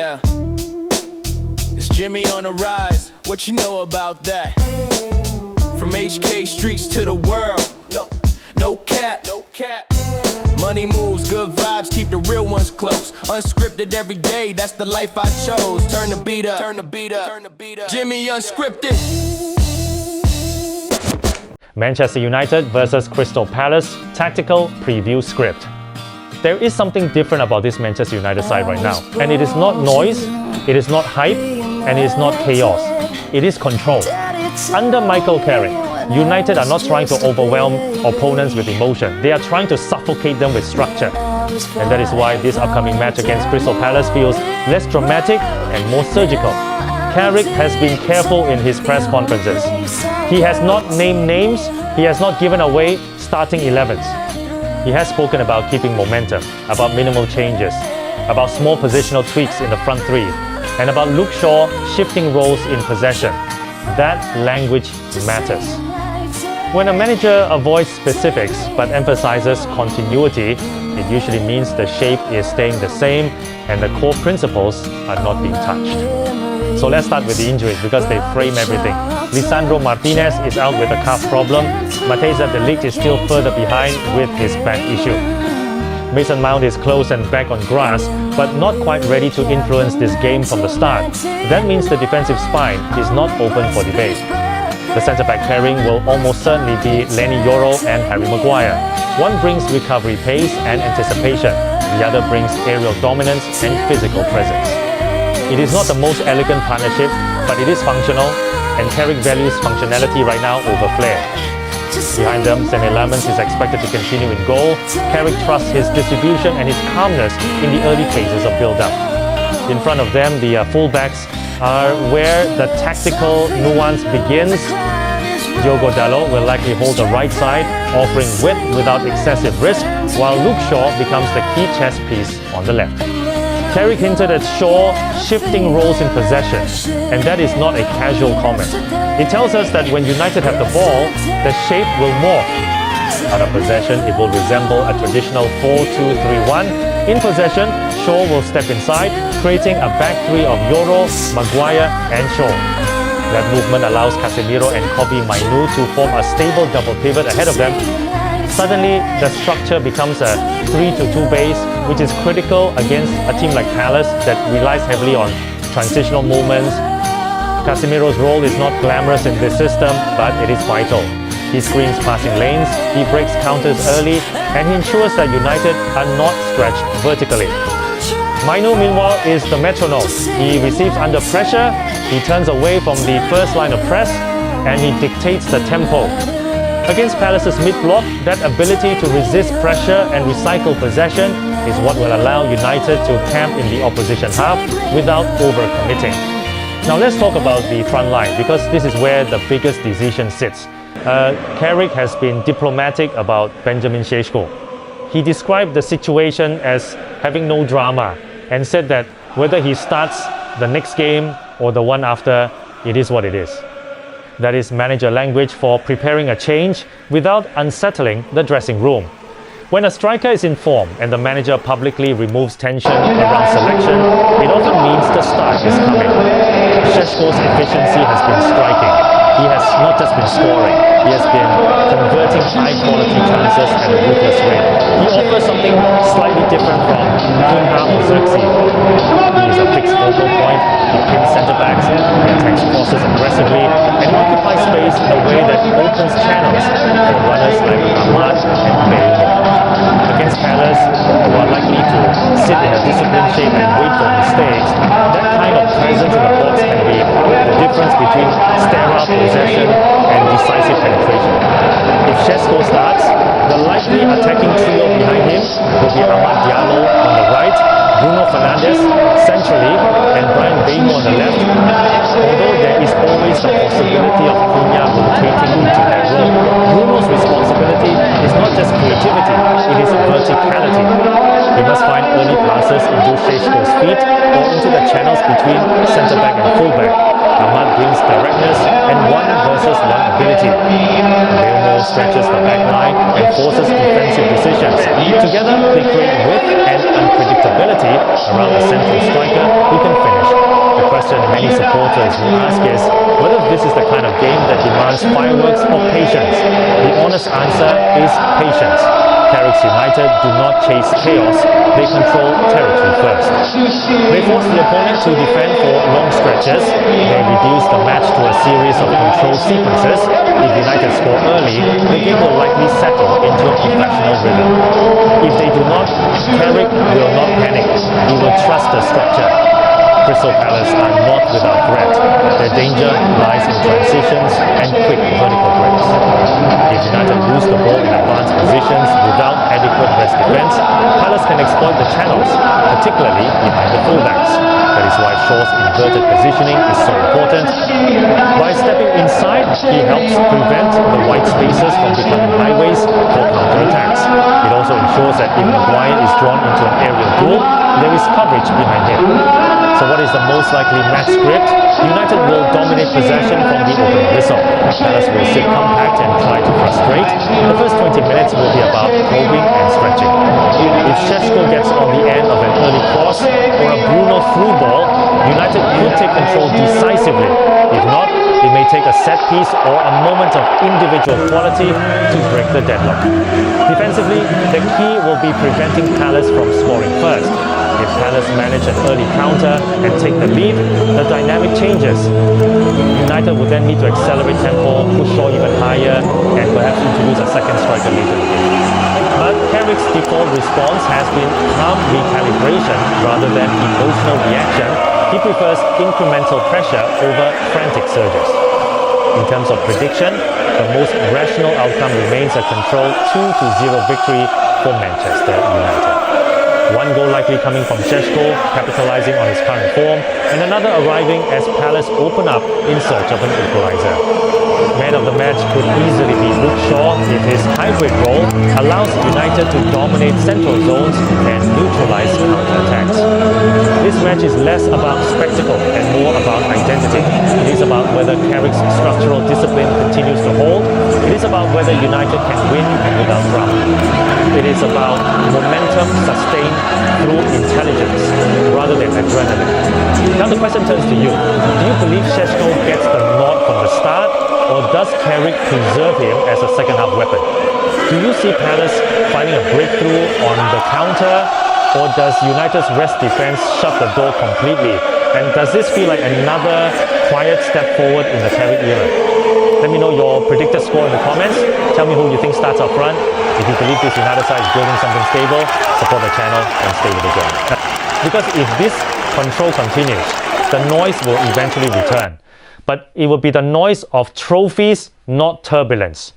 Yeah, it's Jimmy on the rise. What you know about that? From HK streets to the world. No cap, no cap. Money moves, good vibes, keep the real ones close. Unscripted every day, that's the life I chose. Turn the beat up, turn the beat up, turn the beat up. Jimmy Unscripted. Manchester United versus Crystal Palace tactical preview script. There is something different about this Manchester United side right now, and it is not noise, it is not hype, and it is not chaos. It is control. Under Michael Carrick, United are not trying to overwhelm opponents with emotion. They are trying to suffocate them with structure. And that is why this upcoming match against Crystal Palace feels less dramatic and more surgical. Carrick has been careful in his press conferences. He has not named names, he has not given away starting 11s. He has spoken about keeping momentum, about minimal changes, about small positional tweaks in the front three, and about Luke Shaw shifting roles in possession. That language matters. When a manager avoids specifics but emphasizes continuity, it usually means the shape is staying the same and the core principles are not being touched. So let's start with the injuries because they frame everything. Lisandro Martinez is out with a calf problem. The Ligt is still further behind with his back issue. Mason Mount is close and back on grass, but not quite ready to influence this game from the start. That means the defensive spine is not open for debate. The centre-back pairing will almost certainly be Yoro and Maguire. One brings recovery pace and anticipation. The other brings aerial dominance and physical presence. It is not the most elegant partnership, but it is functional, and Carrick values functionality right now over flair. Behind them, Sene Lammens is expected to continue in goal. Carrick trusts his distribution and his calmness in the early phases of build-up. In front of them, the fullbacks are where the tactical nuance begins. Diogo Dalot will likely hold the right side, offering width without excessive risk, while Luke Shaw becomes the key chess piece on the left. Carrick hinted at Shaw shifting roles in possession, and that is not a casual comment. It tells us that when United have the ball, the shape will morph. Out of possession, it will resemble a traditional 4-2-3-1. In possession, Shaw will step inside, creating a back three of Yoro, Maguire and Shaw. That movement allows Casemiro and Kobbie Mainoo to form a stable double pivot ahead of them. Suddenly, the structure becomes a 3-2 base, which is critical against a team like Palace that relies heavily on transitional movements. Casemiro's role is not glamorous in this system, but it is vital. He screens passing lanes, he breaks counters early, and he ensures that United are not stretched vertically. Mainoo, meanwhile, is the metronome. He receives under pressure, he turns away from the first line of press, and he dictates the tempo. Against Palace's mid-block, that ability to resist pressure and recycle possession is what will allow United to camp in the opposition half without over-committing. Now let's talk about the front line because this is where the biggest decision sits. Carrick has been diplomatic about Benjamin Sesko. He described the situation as having no drama and said that whether he starts the next game or the one after, it is what it is. That is manager language for preparing a change without unsettling the dressing room. When a striker is in form and the manager publicly removes tension around selection, it often means the start is coming. Sesko's efficiency has been striking. He has not just been scoring, he has been converting high-quality chances at a ruthless rate. He offers something slightly different from Cunha or Xerxes. He is a fixed focal point, he pins centre-backs, he attacks crosses aggressively, and he occupies space in a way that opens channels for runners like Ahmad and Bellingham. Against Palace, who are likely to sit in a disciplined shape and wait for mistakes, that kind of presence in the box can be the difference between sterile possession and decisive penetration. If Sesko starts, the likely attacking trio behind him will be Amad Diallo on the right, Bruno Fernandes centrally, and Brian Baymo on the left. Although there is always the possibility of Cunha rotating into that role, Bruno's responsibility is not just creativity, it is verticality. He must find early passes into Sesko's feet or into the channels between centre-back and full-back. Ahmad brings directness and one-versus-one ability. Baymo stretches the back line and forces defensive decisions. Together, they create width and unpredictability around a central striker who can commenters will ask is whether this is the kind of game that demands fireworks or patience. The honest answer is patience. Carrick's United do not chase chaos, they control territory first. They force the opponent to defend for long stretches. They reduce the match to a series of control sequences. If United score early, the game will likely settle into a professional rhythm. If they do not, Carrick will not panic. He will trust the structure. Crystal Palace are not without threat. Their danger lies in transitions and quick vertical breaks. If United lose the ball in advanced positions without adequate rest defense, Palace can exploit the channels, particularly behind the fullbacks. That is why Shaw's inverted positioning is so important. By stepping inside, he helps prevent the wide spaces from becoming highways for counter-attacks. It also ensures that if Maguire is drawn into an aerial duel, there is coverage behind him. So what is the most likely match script? United will dominate possession from the opening whistle. Palace will sit compact and try to frustrate. The first 20 minutes will be about probing and stretching. If Sesko gets on the end of an early cross or a Bruno through ball, United could take control decisively. If not, it may take a set piece or a moment of individual quality to break the deadlock. Defensively, the key will be preventing Palace from scoring first. If Palace manage an early counter and take the lead, the dynamic changes. United would then need to accelerate tempo, push Shaw even higher, and perhaps introduce a second striker later in the game. But Carrick's default response has been calm recalibration rather than emotional reaction. He prefers incremental pressure over frantic surges. In terms of prediction, the most rational outcome remains a controlled 2-0 victory for Manchester United. One goal likely coming from Sesko, capitalising on his current form, and another arriving as Palace open up in search of an equaliser. Man of the match could easily be Luke Shaw if his hybrid role allows United to dominate central zones and neutralise counter-attacks. This match is less about spectacle and more about identity. It is about whether Carrick's structural discipline continues to hold. It is about whether United can win without drama. It is about momentum sustained through intelligence rather than adrenaline. Now the question turns to you. Do you believe Sesko gets the nod from the start, or does Carrick preserve him as a second-half weapon? Do you see Palace finding a breakthrough on the counter, or does United's rest defense shut the door completely? And does this feel like another quiet step forward in the Carrick era? Let me know your predicted score in the comments. Tell me who you think starts up front. If you believe this United side is building something stable, support the channel and stay with the game. Because if this control continues, the noise will eventually return. But it will be the noise of trophies, not turbulence.